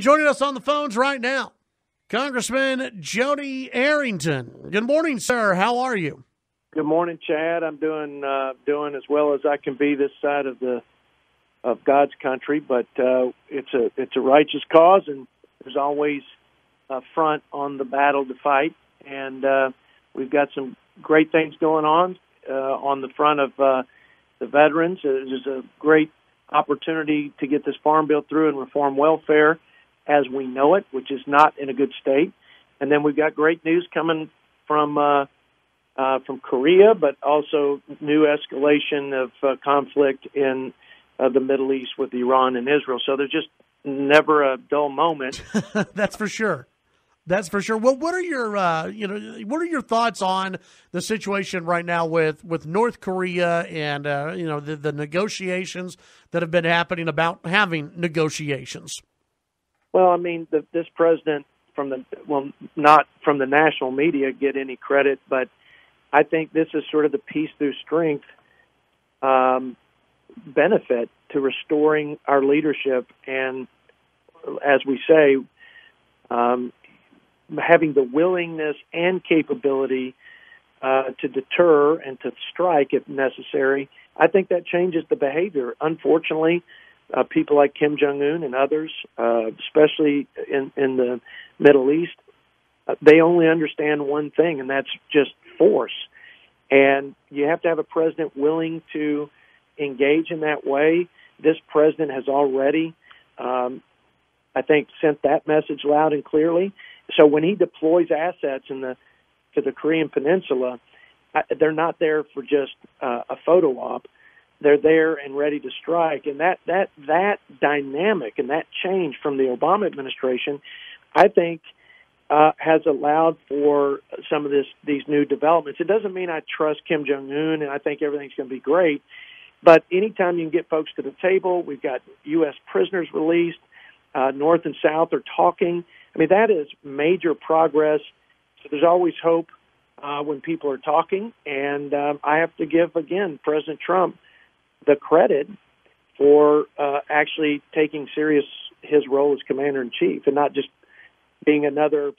Joining us on the phones right now, Congressman Jodey Arrington. Good morning, sir. How are you? Good morning, Chad. I'm doing as well as I can be this side of God's country, but it's a righteous cause, and there's always a front on the battle to fight, and we've got some great things going on the front of the veterans. There's a great opportunity to get this farm bill through and reform welfare as we know it, which is not in a good state. And then we've got great news coming from Korea, but also new escalation of conflict in the Middle East with Iran and Israel. So there's just never a dull moment. That's for sure. That's for sure. Well, what are your what are your thoughts on the situation right now with North Korea and the negotiations that have been happening about having negotiations? Well, I mean, this president not from the national media get any credit, but I think this is sort of the peace through strength benefit to restoring our leadership, and as we say, having the willingness and capability to deter and to strike if necessary. I think that changes the behavior. Unfortunately, people like Kim Jong-un and others, especially in the Middle East, they only understand one thing, and that's just force. And you have to have a president willing to engage in that way. This president has already, I think, sent that message loud and clearly. So when he deploys assets to the Korean Peninsula, they're not there for just a photo op. They're there and ready to strike. And that dynamic and that change from the Obama administration, I think, has allowed for some of these new developments. It doesn't mean I trust Kim Jong-un and I think everything's going to be great. But anytime you can get folks to the table, we've got U.S. prisoners released, North and South are talking. I mean, that is major progress. So there's always hope when people are talking. And I have to give, again, President Trump the credit for actually taking serious his role as commander-in-chief and not just being another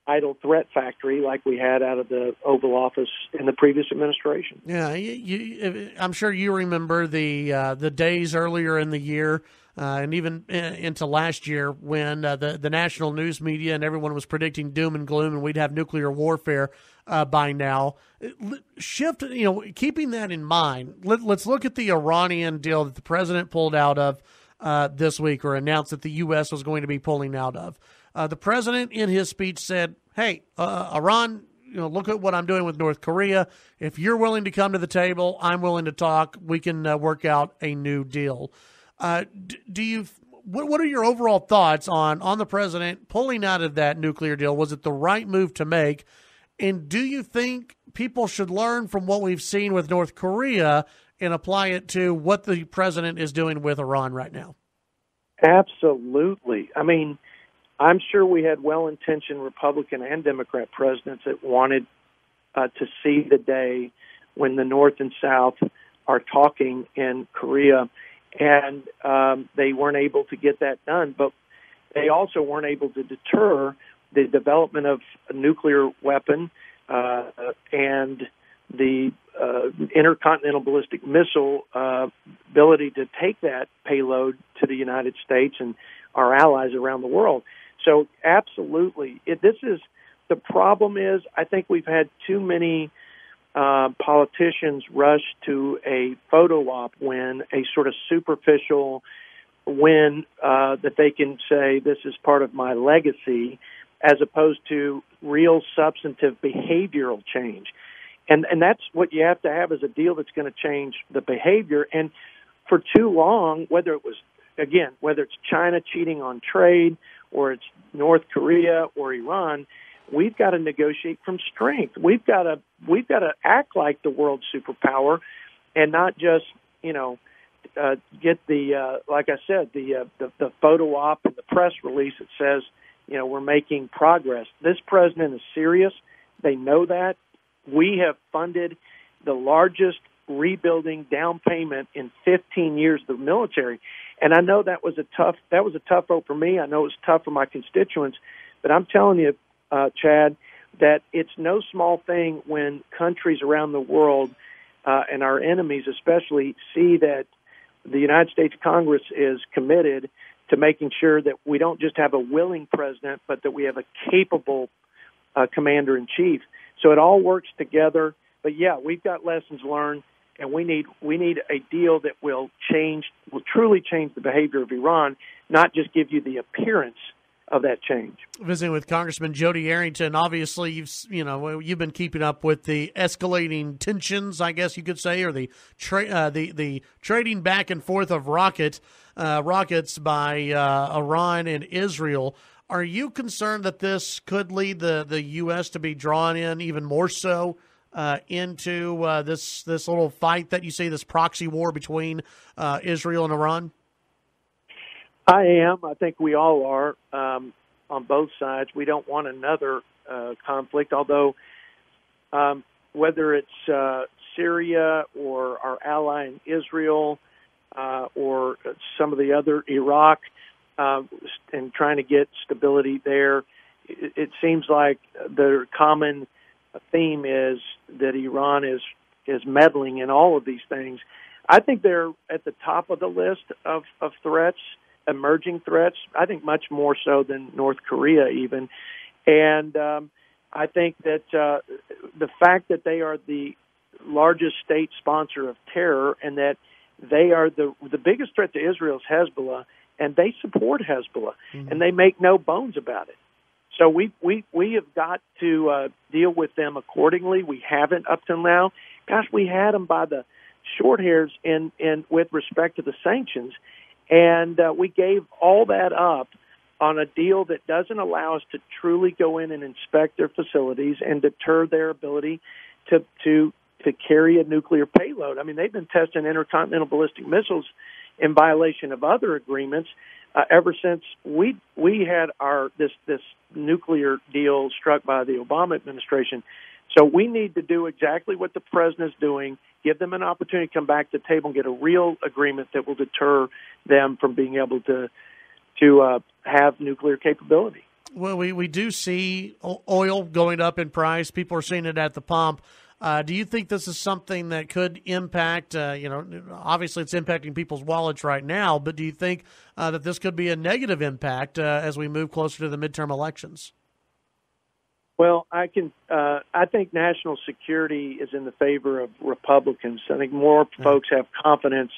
idle threat factory like we had out of the Oval Office in the previous administration. Yeah, I'm sure you remember the days earlier in the year and even into last year when the national news media and everyone was predicting doom and gloom and we'd have nuclear warfare by now. Keeping that in mind, let's look at the Iranian deal that the president pulled out of this week, or announced that the U.S. was going to be pulling out of. The president in his speech said, hey, Iran, look at what I'm doing with North Korea. If you're willing to come to the table, I'm willing to talk. We can work out a new deal. What are your overall thoughts on the president pulling out of that nuclear deal? Was it the right move to make? And do you think people should learn from what we've seen with North Korea and apply it to what the president is doing with Iran right now? Absolutely. I mean, I'm sure we had well-intentioned Republican and Democrat presidents that wanted to see the day when the North and South are talking in Korea, and they weren't able to get that done. But they also weren't able to deter the development of a nuclear weapon and the intercontinental ballistic missile ability to take that payload to the United States and our allies around the world. So absolutely, the problem is I think we've had too many politicians rush to a photo op win, a sort of superficial win that they can say this is part of my legacy, as opposed to real substantive behavioral change. And that's what you have to have, is a deal that's going to change the behavior. And for too long, whether it's China cheating on trade, or it's North Korea or Iran, we've got to negotiate from strength. We've got to act like the world superpower, and not just get the like I said, the photo op and the press release that says we're making progress. This president is serious. They know that. We have funded the largest rebuilding down payment in 15 years of the military. And I know that was a tough vote for me. I know it was tough for my constituents, but I'm telling you, Chad, that it's no small thing when countries around the world and our enemies especially see that the United States Congress is committed to making sure that we don't just have a willing president, but that we have a capable commander-in-chief. So it all works together. But, yeah, we've got lessons learned, and we need a deal that will truly change the behavior of Iran, not just give you the appearance of that change. Visiting with Congressman Jodey Arrington, obviously you've been keeping up with the escalating tensions, I guess you could say, or the trading back and forth of rockets by Iran and Israel. Are you concerned that this could lead the U.S. to be drawn in even more so into this little fight that you see, this proxy war between Israel and Iran? I am. I think we all are on both sides. We don't want another conflict, although whether it's Syria or our ally in Israel or some of the other Iraq and trying to get stability there, it seems like the common theme is that Iran is meddling in all of these things. I think they're at the top of the list of threats, emerging threats, I think much more so than North Korea even. And I think that the fact that they are the largest state sponsor of terror and that they are the biggest threat to Israel is Hezbollah, and they support Hezbollah, and they make no bones about it. So we have got to deal with them accordingly. We haven't up till now. Gosh, we had them by the short hairs in with respect to the sanctions. And we gave all that up on a deal that doesn't allow us to truly go in and inspect their facilities and deter their ability to carry a nuclear payload. I mean, they've been testing intercontinental ballistic missiles in violation of other agreements ever since we had this nuclear deal struck by the Obama administration. So we need to do exactly what the president is doing, give them an opportunity to come back to the table and get a real agreement that will deter them from being able to have nuclear capability. Well, we do see oil going up in price. People are seeing it at the pump. Do you think this is something that could impact, obviously it's impacting people's wallets right now, but do you think that this could be a negative impact as we move closer to the midterm elections? Well, I think national security is in the favor of Republicans. I think more folks have confidence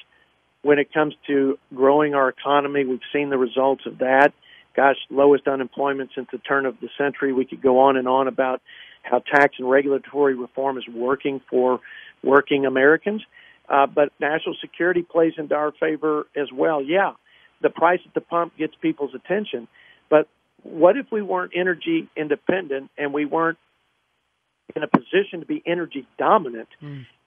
when it comes to growing our economy. We've seen the results of that. Gosh, lowest unemployment since the turn of the century. We could go on and on about how tax and regulatory reform is working for working Americans. But national security plays into our favor as well. Yeah, the price at the pump gets people's attention. But what if we weren't energy independent and we weren't in a position to be energy dominant?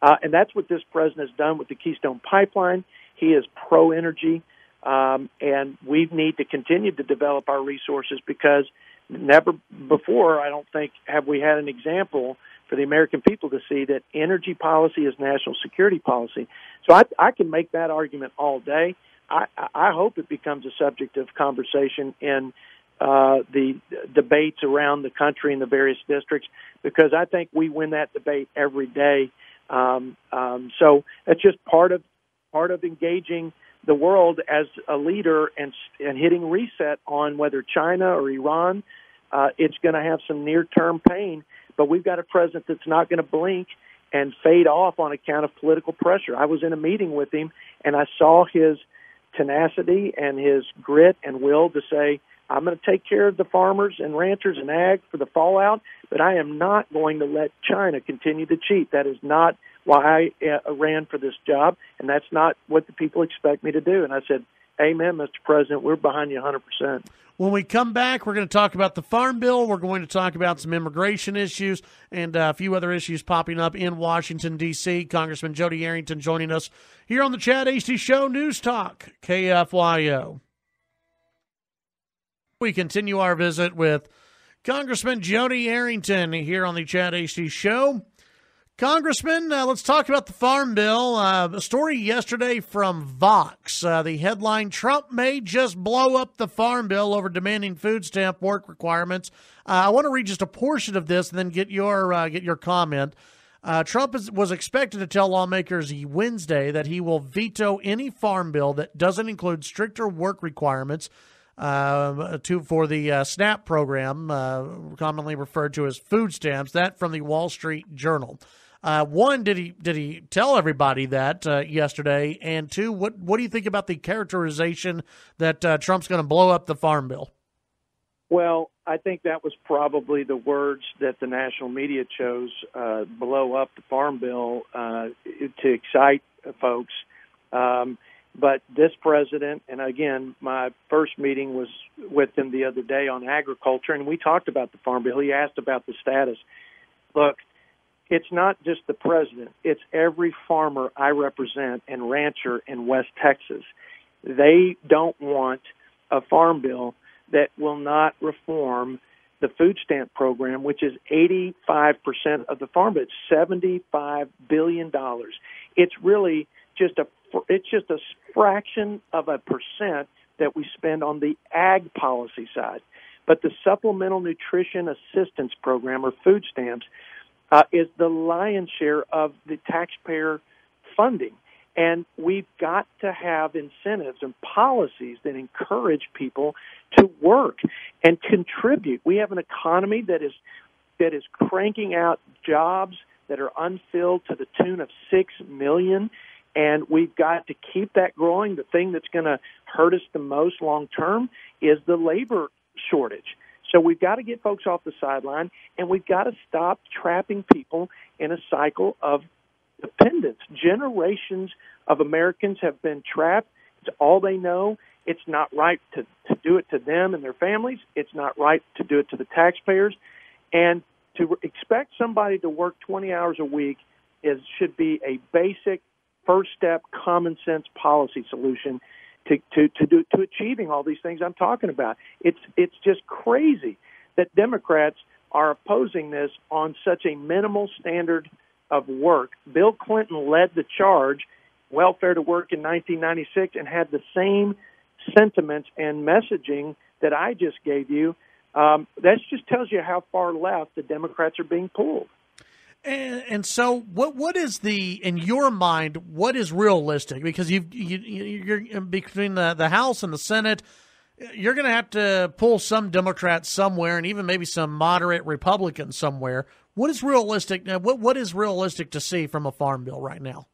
And that's what this president has done with the Keystone Pipeline. He is pro-energy, and we need to continue to develop our resources because never before, I don't think, have we had an example for the American people to see that energy policy is national security policy. So I can make that argument all day. I hope it becomes a subject of conversation in the debates around the country in the various districts, because I think we win that debate every day. So that's just part of engaging the world as a leader and hitting reset on whether China or Iran. It's going to have some near-term pain, but we've got a president that's not going to blink and fade off on account of political pressure. I was in a meeting with him, and I saw his tenacity and his grit and will to say, I'm going to take care of the farmers and ranchers and ag for the fallout, but I am not going to let China continue to cheat. That is not why I ran for this job, and that's not what the people expect me to do. And I said, amen, Mr. President, we're behind you 100%. When we come back, we're going to talk about the Farm Bill. We're going to talk about some immigration issues and a few other issues popping up in Washington, D.C. Congressman Jodey Arrington joining us here on the Chad Hasty Show, News Talk, KFYO. We continue our visit with Congressman Jodey Arrington here on the Chad Hasty Show. Congressman, let's talk about the Farm Bill. A story yesterday from Vox. The headline, Trump may just blow up the Farm Bill over demanding food stamp work requirements. I want to read just a portion of this and then get your comment. Trump was expected to tell lawmakers Wednesday that he will veto any farm bill that doesn't include stricter work requirements for the SNAP program, commonly referred to as food stamps. That from the Wall Street Journal. One, did he tell everybody that yesterday? And two, what do you think about the characterization that Trump's going to blow up the farm bill? Well, I think that was probably the words that the national media chose, blow up the farm bill, to excite folks. But this president, and again, my first meeting was with him the other day on agriculture, and we talked about the farm bill. He asked about the status. Look, it's not just the president. It's every farmer I represent and rancher in West Texas. They don't want a farm bill that will not reform the food stamp program, which is 85% of the farm bill. It's $75 billion. It's really just a fraction of a percent that we spend on the ag policy side. But the Supplemental Nutrition Assistance Program, or food stamps, is the lion's share of the taxpayer funding. And we've got to have incentives and policies that encourage people to work and contribute. We have an economy that is cranking out jobs that are unfilled to the tune of 6 million, and we've got to keep that growing. The thing that's going to hurt us the most long term is the labor shortage. So we've got to get folks off the sideline, and we've got to stop trapping people in a cycle of dependence. Generations of Americans have been trapped. It's all they know. It's not right to do it to them and their families. It's not right to do it to the taxpayers. And to expect somebody to work 20 hours a week should be a basic first step, common sense policy solution to achieving all these things I'm talking about. It's just crazy that Democrats are opposing this on such a minimal standard of work. Bill Clinton led the charge, welfare to work, in 1996, and had the same sentiments and messaging that I just gave you. That just tells you how far left the Democrats are being pulled. And so, what is in your mind, what is realistic? Because you're between the House and the Senate, you're going to have to pull some Democrats somewhere, and even maybe some moderate Republicans somewhere. What is realistic? What is realistic to see from a farm bill right now?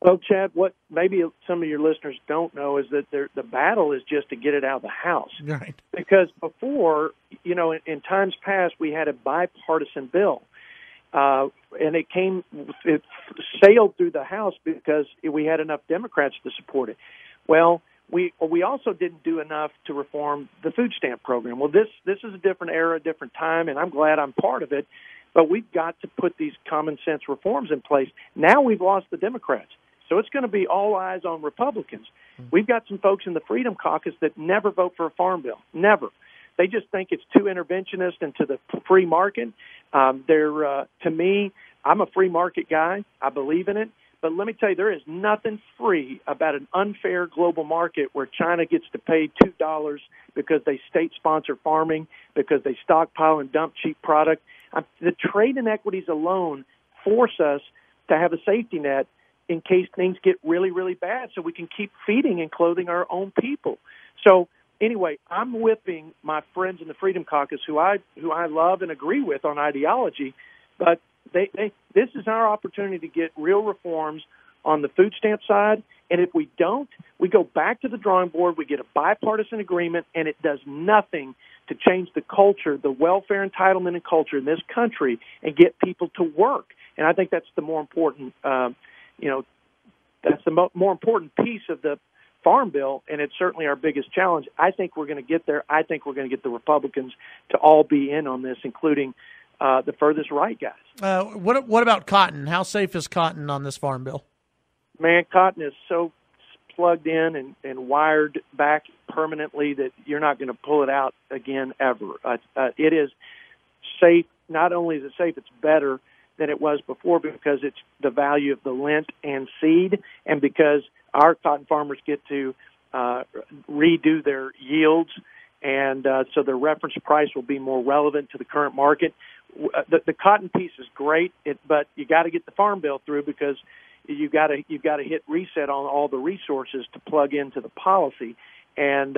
Well, Chad, what maybe some of your listeners don't know is that the battle is just to get it out of the House. Right. Because before, in times past, we had a bipartisan bill. And it sailed through the House because we had enough Democrats to support it. Well, we also didn't do enough to reform the food stamp program. Well, this is a different era, a different time, and I'm glad I'm part of it. But we've got to put these common sense reforms in place. Now we've lost the Democrats, so it's going to be all eyes on Republicans. We've got some folks in the Freedom Caucus that never vote for a farm bill, never. They just think it's too interventionist into the free market. To me, I'm a free market guy. I believe in it. But let me tell you, there is nothing free about an unfair global market where China gets to pay $2 because they state-sponsor farming, because they stockpile and dump cheap product. The trade inequities alone force us to have a safety net in case things get really, really bad so we can keep feeding and clothing our own people. So anyway, I'm whipping my friends in the Freedom Caucus, who I love and agree with on ideology, but this is our opportunity to get real reforms on the food stamp side. And if we don't, we go back to the drawing board, we get a bipartisan agreement, and it does nothing to change the culture, the welfare entitlement and culture in this country, and get people to work. And I think that's the more important, that's the more important piece of the farm bill, and it's certainly our biggest challenge. I think we're going to get there. I think we're going to get the Republicans to all be in on this, including the furthest right guys. What about cotton? How safe is cotton on this farm bill? Man, cotton is so plugged in and wired back permanently that you're not going to pull it out again ever. It is safe. Not only is it safe, it's better than it was before because it's the value of the lint and seed, and because our cotton farmers get to redo their yields, and so the reference price will be more relevant to the current market. The cotton piece is great, but you got to get the farm bill through because you've got to hit reset on all the resources to plug into the policy, and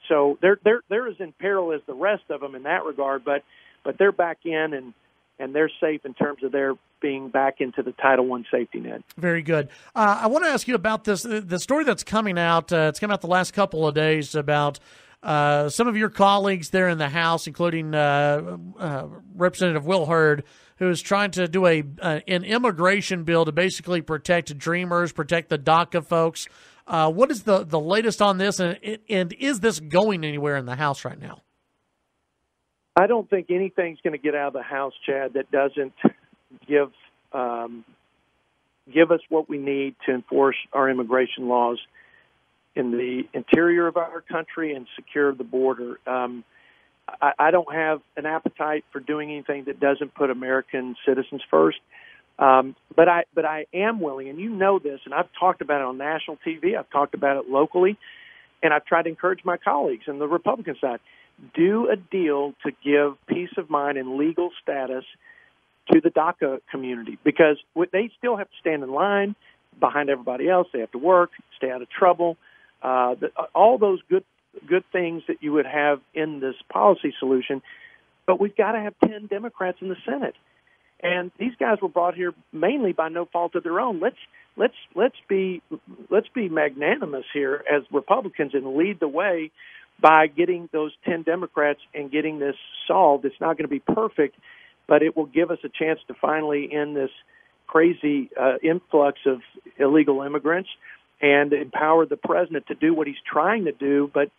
so they're as in peril as the rest of them in that regard, but they're back in and they're safe in terms of their being back into the Title I safety net. Very good. I want to ask you about this, the story that's coming out. It's come out the last couple of days about some of your colleagues there in the House, including Representative Will Hurd, who is trying to do an immigration bill to basically protect Dreamers, protect the DACA folks. What is the latest on this, and is this going anywhere in the House right now? I don't think anything's going to get out of the House, Chad, that doesn't give us what we need to enforce our immigration laws in the interior of our country and secure the border. I don't have an appetite for doing anything that doesn't put American citizens first. But I am willing, and you know this, and I've talked about it on national TV, I've talked about it locally, and I've tried to encourage my colleagues on the Republican side, do a deal to give peace of mind and legal status to the DACA community, because they still have to stand in line behind everybody else. They have to work, stay out of trouble, all those good things that you would have in this policy solution. But we've got to have 10 Democrats in the Senate. And these guys were brought here mainly by no fault of their own. Let's be magnanimous here as Republicans and lead the way by getting those 10 Democrats and getting this solved. It's not going to be perfect, but it will give us a chance to finally end this crazy influx of illegal immigrants and empower the president to do what he's trying to do, but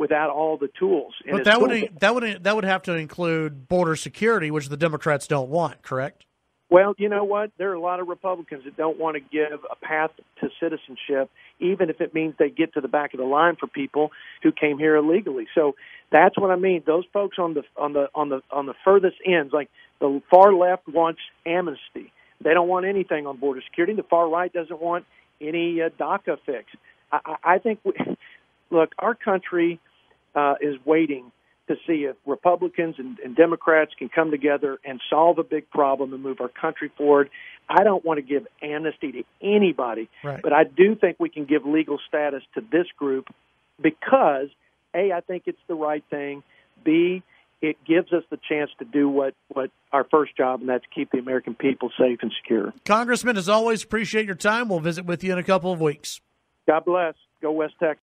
without all the tools. But that would have to include border security, which the Democrats don't want, correct? Well, you know what? There are a lot of Republicans that don't want to give a path to citizenship, even if it means they get to the back of the line for people who came here illegally. So that's what I mean. Those folks on the furthest ends, like the far left wants amnesty. They don't want anything on border security. The far right doesn't want any DACA fix. I think look, our country is waiting to see if Republicans and Democrats can come together and solve a big problem and move our country forward. I don't want to give amnesty to anybody, right, but I do think we can give legal status to this group because, A, I think it's the right thing, B, it gives us the chance to do what our first job, and that's keep the American people safe and secure. Congressman, as always, appreciate your time. We'll visit with you in a couple of weeks. God bless. Go West Texas.